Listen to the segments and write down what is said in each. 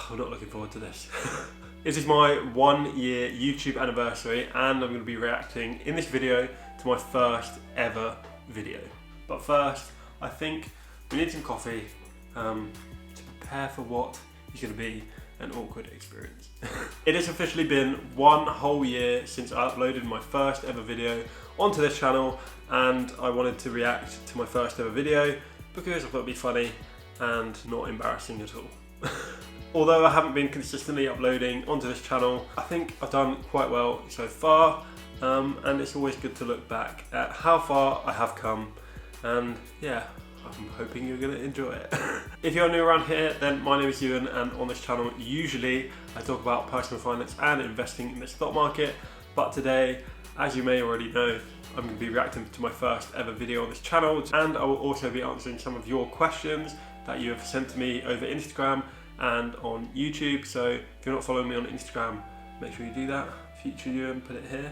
I'm not looking forward to this. This is my 1 year YouTube anniversary and I'm going to be reacting in this video to my first ever video. But first, I think we need some coffee to prepare for what is going to be an awkward experience. It has officially been 1 whole year since I uploaded my first ever video onto this channel, and I wanted to react to my first ever video because I thought it'd be funny and not embarrassing at all. Although I haven't been consistently uploading onto this channel, I think I've done quite well so far, and it's always good to look back at how far I have come, and yeah, I'm hoping you're going to enjoy it. If you're new around here, then my name is Euan, and on this channel usually I talk about personal finance and investing in the stock market, but today, as you may already know, I'm going to be reacting to my first ever video on this channel, and I will also be answering some of your questions that you have sent to me over Instagram and on YouTube. So if you're not following me on Instagram, make sure you do that. Future Euan, put it here.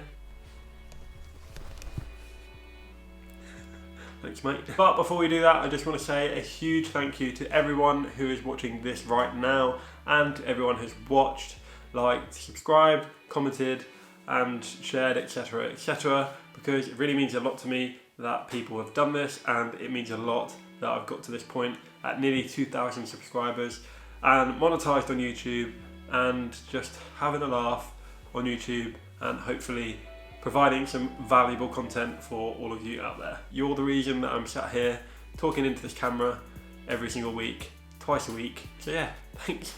Thanks, mate. But before we do that, I just want to say a huge thank you to everyone who is watching this right now, and to everyone who's watched, liked, subscribed, commented and shared, etc, etc, because it really means a lot to me that people have done this, and it means a lot that I've got to this point at nearly 2,000 subscribers and monetized on YouTube, and just having a laugh on YouTube and hopefully providing some valuable content for all of you out there. You're the reason that I'm sat here talking into this camera every single week, twice a week. So yeah, thanks.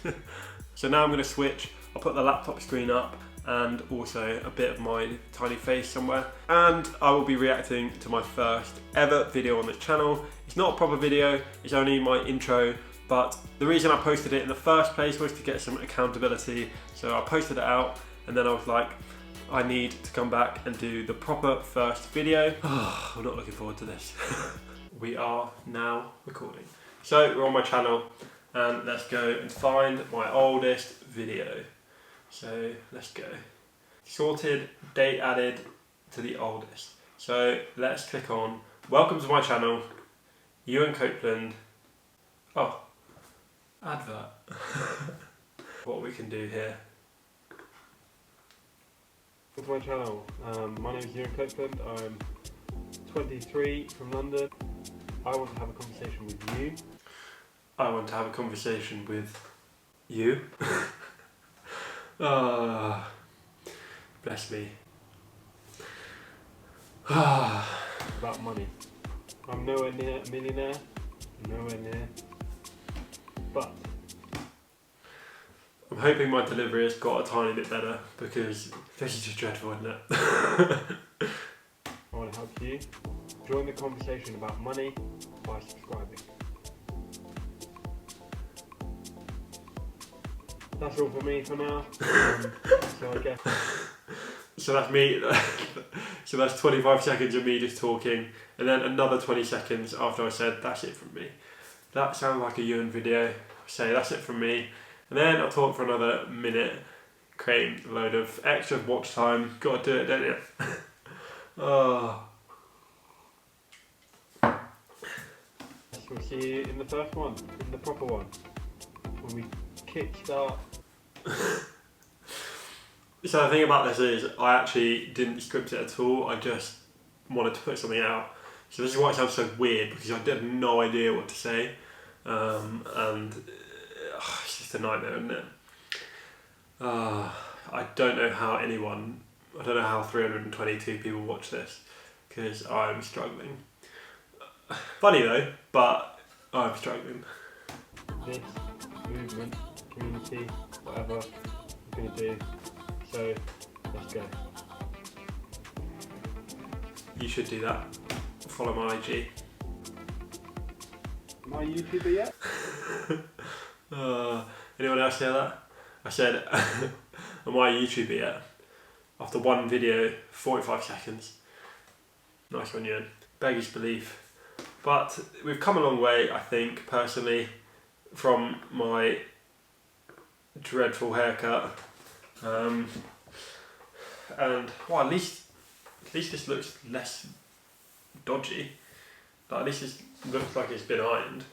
So now I'm going to switch. I'll put the laptop screen up and also a bit of my tiny face somewhere, and I will be reacting to my first ever video on this channel. It's not a proper video, it's only my intro, but the reason I posted it in the first place was to get some accountability. So I posted it out, and then I was like, I need to come back and do the proper first video. Oh, I'm not looking forward to this. We are now recording. So we're on my channel, and let's go and find my oldest video. So let's go. Sorted, date added to the oldest. So let's click on welcome to my channel, Euan Copeland. Oh, advert. What we can do here. Welcome to my channel. My name is Euan Copeland. I'm 23 from London. I want to have a conversation with you. I want to have a conversation with you. Ah, bless me. About money. I'm nowhere near a millionaire. Nowhere near. But I'm hoping my delivery has got a tiny bit better, because this is just dreadful, isn't it? I want to help you join the conversation about money by subscribing. That's all for me for now. So I guess. So that's me. So that's 25 seconds of me just talking, and then another 20 seconds after I said that's it from me. That sounds like a Euan video. Say that's it from me, and then I'll talk for another minute, create a load of extra watch time. Got to do it, don't you? Oh. We'll see you in the first one, in the proper one, when we kickstart. So the thing about this is I actually didn't script it at all. I just wanted to put something out. So this is why it sounds so weird, because I had no idea what to say, and it's just a nightmare, isn't it? I don't know how I don't know how 322 people watch this, because I'm struggling. Funny though, but I'm struggling. This movement, community, whatever I'm going to do, so let's go. You should do that. Follow my IG. Am I a YouTuber yet? Anyone else hear that? I said, am I a YouTuber yet? After one video, 45 seconds. Nice one, Euan. Beggars belief. But we've come a long way, I think, personally, from my dreadful haircut. And well, at least this looks less dodgy. Like, at least it looks like it's been ironed.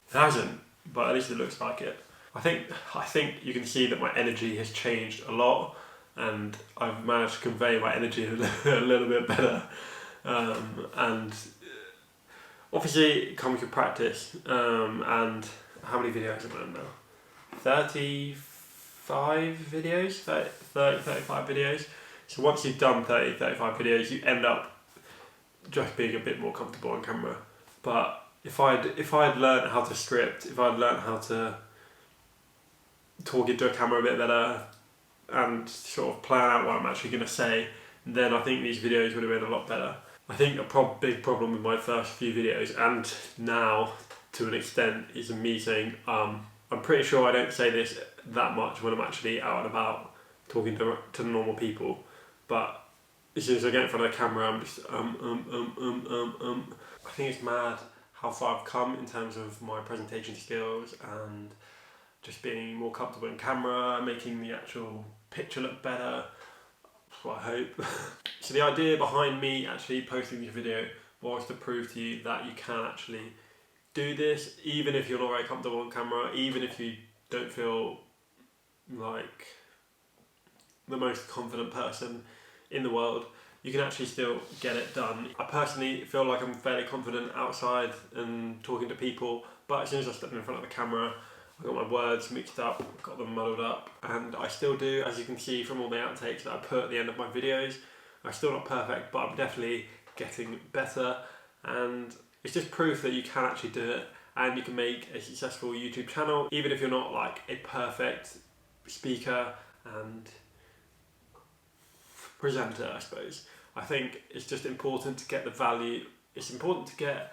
It hasn't, but at least it looks like it. I think you can see that my energy has changed a lot, and I've managed to convey my energy a little bit better. And obviously it comes with practice. And how many videos have I done now? 35 videos? 35 videos. So once you've done 35 videos, you end up just being a bit more comfortable on camera. But if I'd learned how to script, if I'd learned how to talk into a camera a bit better and sort of plan out what I'm actually going to say, then I think these videos would have been a lot better. I think a big problem with my first few videos, and now to an extent, is me saying, I'm pretty sure I don't say this that much when I'm actually out and about talking to normal people, but as soon as I get in front of the camera, I'm just I think it's mad how far I've come in terms of my presentation skills and just being more comfortable in camera, making the actual picture look better. That's what I hope. So the idea behind me actually posting this video was to prove to you that you can actually do this, even if you're not very comfortable on camera, even if you don't feel like the most confident person in the world, you can actually still get it done. I personally feel like I'm fairly confident outside and talking to people, but as soon as I step in front of the camera, I got my words mixed up, got them muddled up, and I still do, as you can see from all the outtakes that I put at the end of my videos. I'm still not perfect, but I'm definitely getting better, and it's just proof that you can actually do it, and you can make a successful YouTube channel, even if you're not like a perfect speaker and presenter, I suppose. I think it's just important to get the value. It's important to get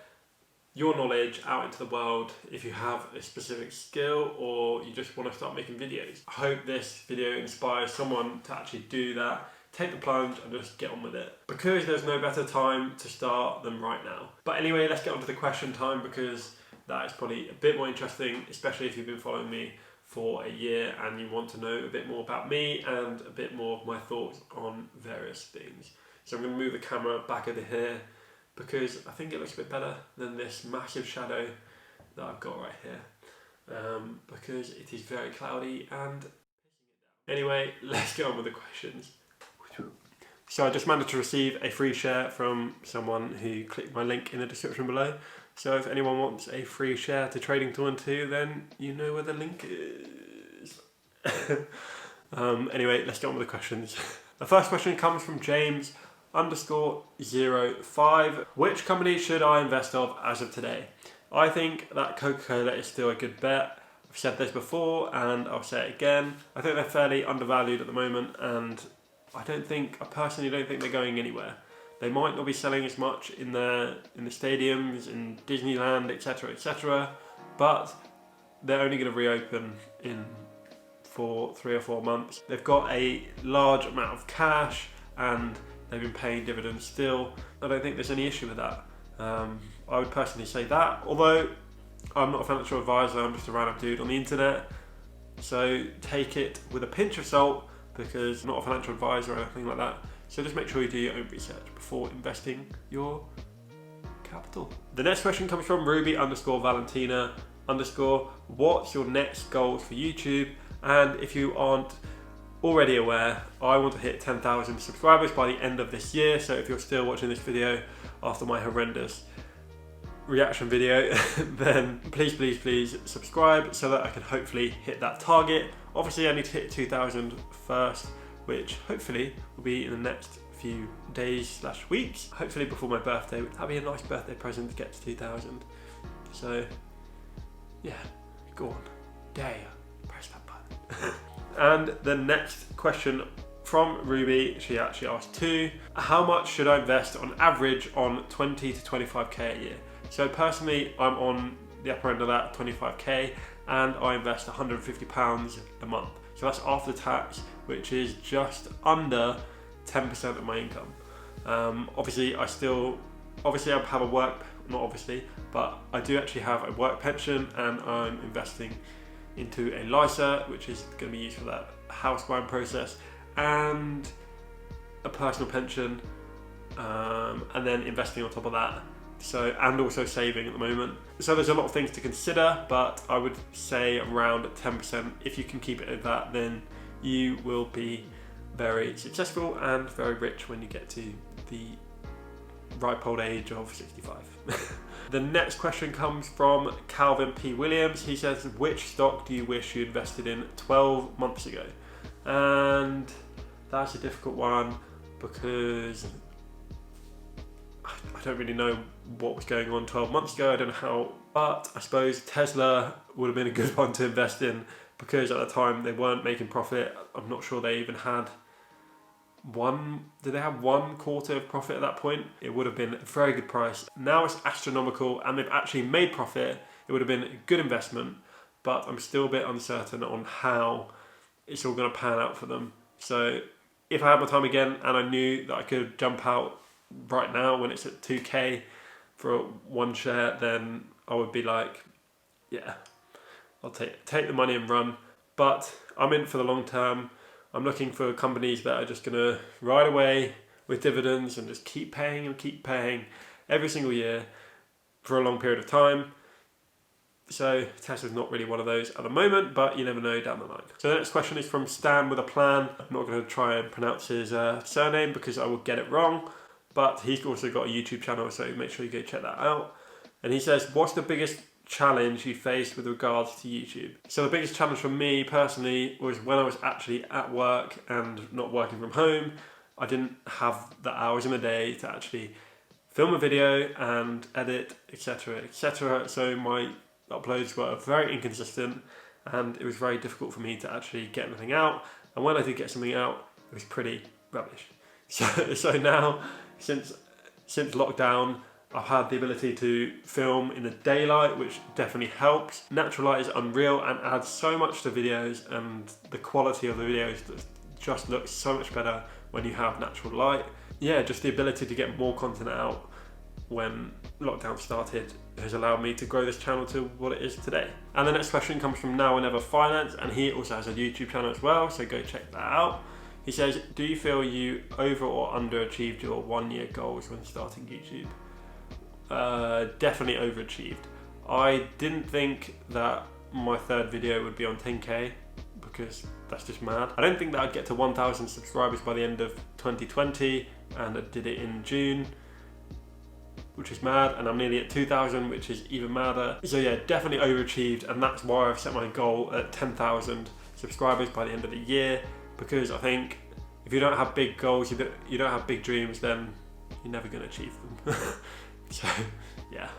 your knowledge out into the world if you have a specific skill or you just want to start making videos. I hope this video inspires someone to actually do that, take the plunge and just get on with it, because there's no better time to start than right now. But anyway, let's get on to the question time, because that is probably a bit more interesting, especially if you've been following me for a year and you want to know a bit more about me and a bit more of my thoughts on various things. So I'm going to move the camera back over here because I think it looks a bit better than this massive shadow that I've got right here, because it is very cloudy. And anyway, let's get on with the questions. So I just managed to receive a free share from someone who clicked my link in the description below. So if anyone wants a free share to Trading 2 and 2, then you know where the link is. Anyway, let's get on with the questions. The first question comes from James_05. Which company should I invest of as of today? I think that Coca-Cola is still a good bet. I've said this before and I'll say it again. I think they're fairly undervalued at the moment, and I personally don't think they're going anywhere. They might not be selling as much in the stadiums, in Disneyland, etc., but they're only going to reopen in for 3 or 4 months. They've got a large amount of cash and they've been paying dividends still. I don't think there's any issue with that. I would personally say that, although I'm not a financial advisor, I'm just a random dude on the internet. So take it with a pinch of salt, because I'm not a financial advisor or anything like that. So just make sure you do your own research before investing your capital. The next question comes from Ruby_Valentina_. What's your next goals for YouTube? And if you aren't already aware, I want to hit 10,000 subscribers by the end of this year. So if you're still watching this video after my horrendous reaction video, then please subscribe so that I can hopefully hit that target. Obviously I need to hit 2,000 first, which hopefully will be in the next few days/weeks. Hopefully before my birthday. That'd be a nice birthday present to get to 2,000. So yeah, go on, dare you, press that button. And the next question from Ruby, she actually asked 2. How much should I invest on average on 20 to 25k a year? So personally, I'm on the upper end of that, 25k, and I invest £150 a month. So that's after tax, which is just under 10% of my income. Obviously I have a work, not obviously, but I do actually have a work pension, and I'm investing into a LISA, which is going to be used for that house buying process, and a personal pension, and then investing on top of that So, and also saving at the moment. So there's a lot of things to consider, but I would say around 10%. If you can keep it at that, then you will be very successful and very rich when you get to the ripe old age of 65. The next question comes from Calvin P. Williams. He says, which stock do you wish you invested in 12 months ago? And that's a difficult one because I don't really know what was going on 12 months ago. I don't know how, but I suppose Tesla would have been a good one to invest in because at the time they weren't making profit. I'm not sure they even had did they have 1 quarter of profit at that point? It would have been a very good price. Now it's astronomical and they've actually made profit. It would have been a good investment, but I'm still a bit uncertain on how it's all going to pan out for them. So if I had my time again and I knew that I could jump out right now when it's at 2k for 1 share, then I would be like, yeah, I'll take the money and run. But I'm in for the long term. I'm looking for companies that are just going to ride away with dividends and just keep paying and keep paying every single year for a long period of time. So Tesla's not really one of those at the moment, but you never know down the line. So the next question is from Stan with a Plan. I'm not going to try and pronounce his surname because I will get it wrong, but he's also got a YouTube channel, so make sure you go check that out. And he says, what's the biggest challenge you faced with regards to YouTube? So the biggest challenge for me personally was when I was actually at work and not working from home. I didn't have the hours in the day to actually film a video and edit, etc, etc. So my uploads were very inconsistent and it was very difficult for me to actually get anything out. And when I did get something out, it was pretty rubbish. So now, since lockdown, I've had the ability to film in the daylight, which definitely helps. Natural light is unreal and adds so much to videos, and the quality of the videos just looks so much better when you have natural light. Yeah, just the ability to get more content out when lockdown started has allowed me to grow this channel to what it is today. And the next question comes from Now or Never Finance, and he also has a YouTube channel as well, so go check that out. He says, do you feel you over or underachieved your 1-year goals when starting YouTube? Definitely overachieved. I didn't think that my 3rd video would be on 10k because that's just mad. I don't think that I'd get to 1,000 subscribers by the end of 2020, and I did it in June, which is mad, and I'm nearly at 2,000, which is even madder. So yeah, definitely overachieved, and that's why I've set my goal at 10,000 subscribers by the end of the year, because I think if you don't have big goals, you don't have big dreams, then you're never going to achieve them. So yeah.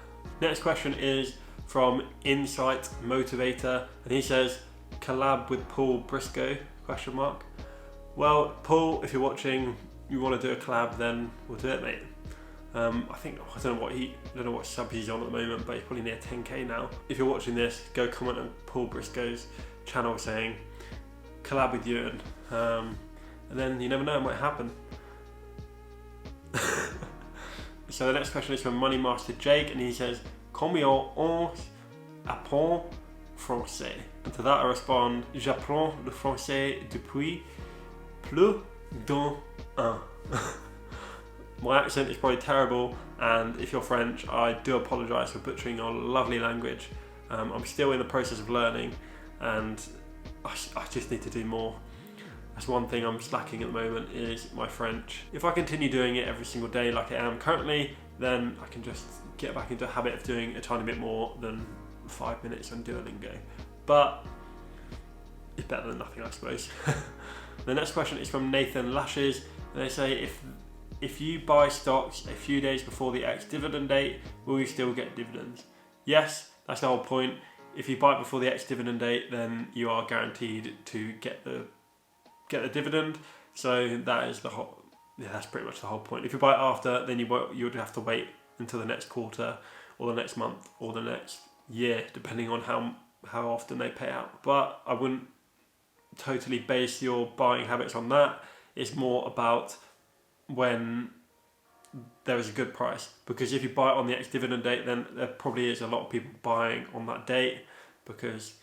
Next question is from Insight Motivator, and he says, collab with Paul Briscoe, ? Well, Paul, if you're watching, you want to do a collab, then we'll do it, mate. I don't know what sub he's on at the moment, but he's probably near 10k now. If you're watching this, go comment on Paul Briscoe's channel saying collab with Euan, and then you never know, it might happen. So the next question is from Money Master Jake, and he says, combien on apprend français? And to that I respond, j'apprends le français depuis plus d'un an. My accent is probably terrible, and if you're French, I do apologise for butchering your lovely language. I'm still in the process of learning, and I just need to do more. That's one thing I'm slacking at the moment, is my French. If I continue doing it every single day like I am currently, then I can just get back into a habit of doing a tiny bit more than 5 minutes on Duolingo. But it's better than nothing, I suppose. The next question is from Nathan Lashes, and they say, if you buy stocks a few days before the ex-dividend date, will you still get dividends? Yes, that's the whole point. If you buy it before the ex-dividend date, then you are guaranteed to get the dividend. So that is that's pretty much the whole point. If you buy it after, then you would have to wait until the next quarter or the next month or the next year, depending on how often they pay out. But I wouldn't totally base your buying habits on that. It's more about when there is a good price, because if you buy it on the ex-dividend date, then there probably is a lot of people buying on that date, because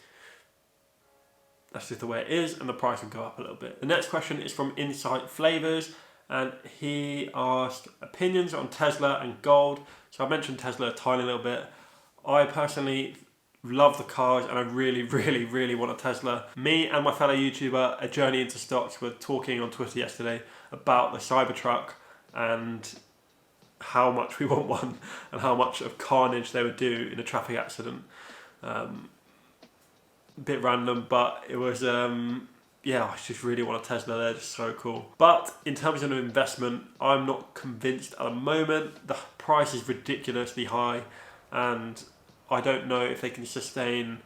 that's just the way it is, and the price will go up a little bit. The next question is from Insight Flavors, and he asked opinions on Tesla and gold. So I mentioned Tesla a tiny little bit. I personally love the cars and I really want a Tesla. Me and my fellow YouTuber, A Journey Into Stocks, were talking on Twitter yesterday about the Cybertruck and how much we want one and how much of carnage they would do in a traffic accident. A bit random, but it was, yeah, I just really want a Tesla. They're just so cool. But in terms of an investment, I'm not convinced at the moment. The price is ridiculously high and I don't know if they can sustain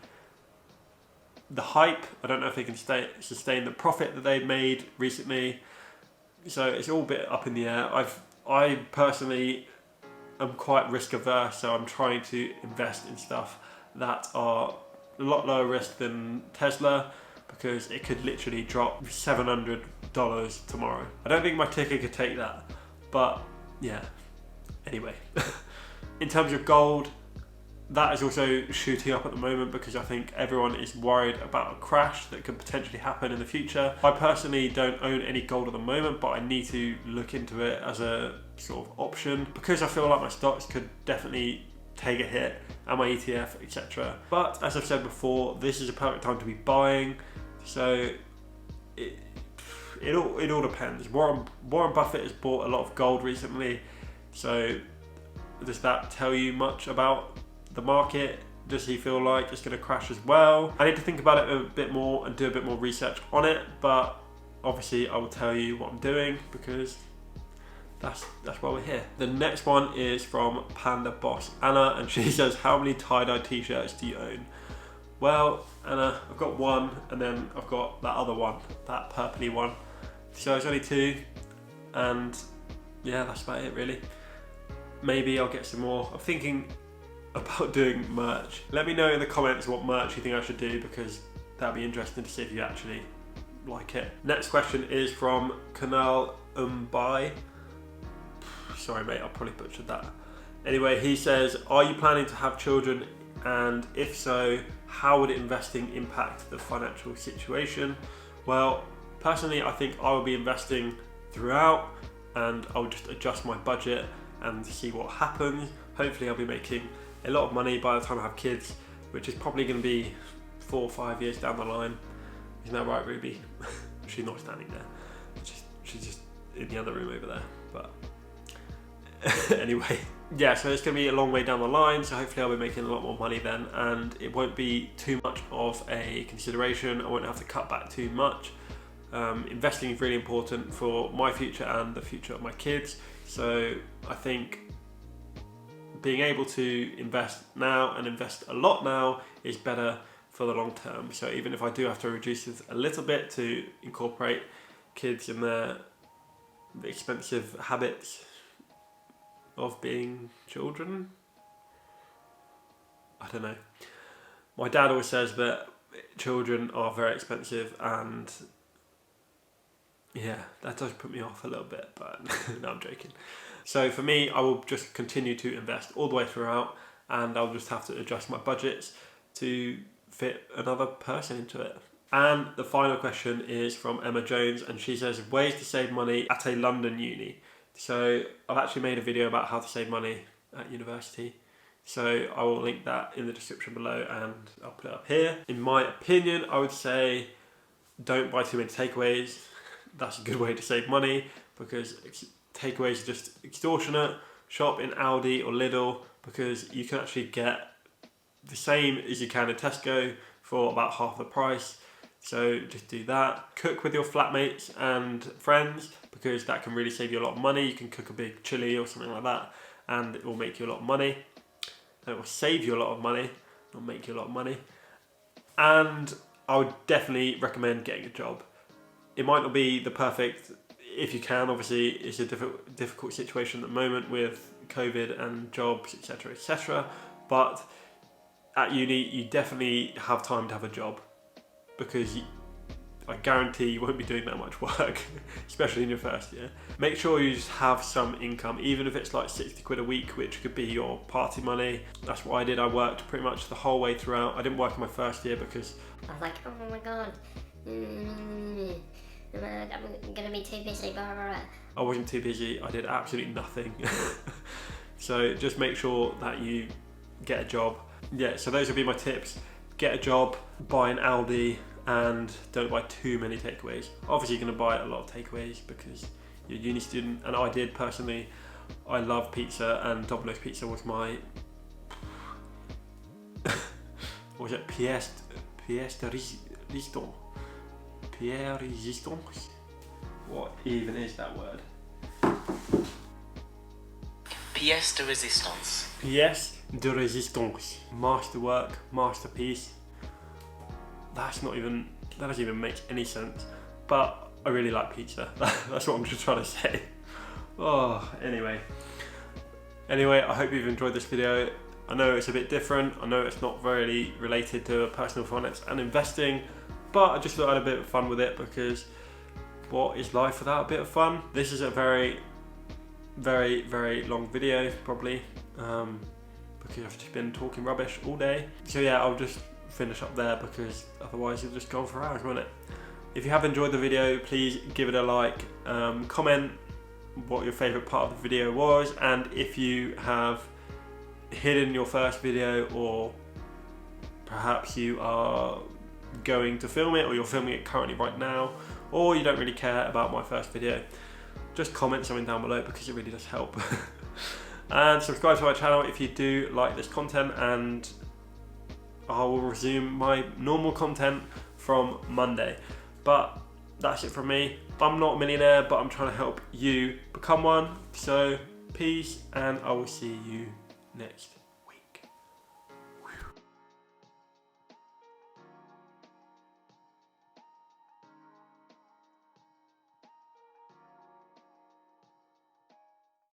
the hype. I don't know if they can sustain the profit that they've made recently. So it's all a bit up in the air. I personally am quite risk averse, so I'm trying to invest in stuff that are a lot lower risk than Tesla, because it could literally drop $700 tomorrow. I don't think my ticker could take that, but yeah. Anyway, in terms of gold, that is also shooting up at the moment because I think everyone is worried about a crash that could potentially happen in the future. I personally don't own any gold at the moment, but I need to look into it as a sort of option because I feel like my stocks could definitely take a hit and my ETF, etc. But as I've said before, this is a perfect time to be buying. So it all depends. Warren Buffett has bought a lot of gold recently. So does that tell you much about the market? Does he feel like it's going to crash as well? I need to think about it a bit more and do a bit more research on it, but obviously I will tell you what I'm doing because that's why we're here. The next one is from Panda Boss Anna, and she says, how many tie-dye t-shirts do you own? Well, Anna, I've got one, and then I've got that other one, that purpley one. So it's only two, and yeah, that's about it really. Maybe I'll get some more. I'm thinking about doing merch. Let me know in the comments what merch you think I should do because that'd be interesting to see if you actually like it. Next question is from Kanal Umbai. Sorry mate, I probably butchered that. Anyway, he says, are you planning to have children? And if so, how would investing impact the financial situation? Well, personally, I think I will be investing throughout and I'll just adjust my budget and see what happens. Hopefully I'll be making a lot of money by the time I have kids, which is probably going to be 4 or 5 years down the line. Isn't that right, Ruby? She's not standing there. She's just in the other room over there. But anyway, yeah, so it's going to be a long way down the line, so hopefully I'll be making a lot more money then, and it won't be too much of a consideration. I won't have to cut back too much. Investing is really important for my future and the future of my kids, so I think being able to invest now and invest a lot now is better for the long term. So even if I do have to reduce it a little bit to incorporate kids in their expensive habits of being children, I don't know. My dad always says that children are very expensive, and yeah, that does put me off a little bit, but no, I'm joking. So for me, I will just continue to invest all the way throughout, and I'll just have to adjust my budgets to fit another person into it. And the final question is from Emma Jones, and she says, ways to save money at a London uni. So I've actually made a video about how to save money at university. So I will link that in the description below and I'll put it up here. In my opinion, I would say don't buy too many takeaways. That's a good way to save money because takeaways are just extortionate. Shop in Aldi or Lidl because you can actually get the same as you can in Tesco for about half the price. So just do that. Cook with your flatmates and friends because that can really save you a lot of money. You can cook a big chili or something like that and it will make you a lot of money. It will save you a lot of money, not make you a lot of money. And I would definitely recommend getting a job. It might not be the perfect, if you can, obviously it's a difficult situation at the moment with COVID and jobs, etc. But at uni, you definitely have time to have a job because I guarantee you won't be doing that much work, especially in your first year. Make sure you just have some income, even if it's like 60 quid a week, which could be your party money. That's what I did. I worked pretty much the whole way throughout. I didn't work in my first year because I was like, oh my god, I'm gonna be too busy, blah, blah, blah. I wasn't too busy, I did absolutely nothing. So just make sure that you get a job. Yeah, so those would be my tips. Get a job, buy an Aldi, and don't buy too many takeaways. Obviously you're gonna buy a lot of takeaways because you're a uni student, and I did personally. I love pizza, and Domino's pizza was my... was it pièce de résistance? Pierre résistance? What even is that word? Pièce de résistance. Pièce de résistance. Masterwork, masterpiece. That doesn't even make any sense. But I really like pizza. That's what I'm just trying to say. Oh, anyway, I hope you've enjoyed this video. I know it's a bit different. I know it's not really related to personal finance and investing, but I just thought I had a bit of fun with it, because what is life without a bit of fun? This is a very, very, very long video, probably, because I've just been talking rubbish all day. So yeah, I'll just finish up there, because otherwise you'll just go on for hours, won't it? If you have enjoyed the video, please give it a like, comment what your favourite part of the video was, and if you have hidden your first video, or perhaps you are going to film it, or you're filming it currently right now, or you don't really care about my first video, just comment something down below, because it really does help. And subscribe to my channel if you do like this content, and I will resume my normal content from Monday. But that's it from me. I'm not a millionaire, but I'm trying to help you become one. So peace, and I will see you next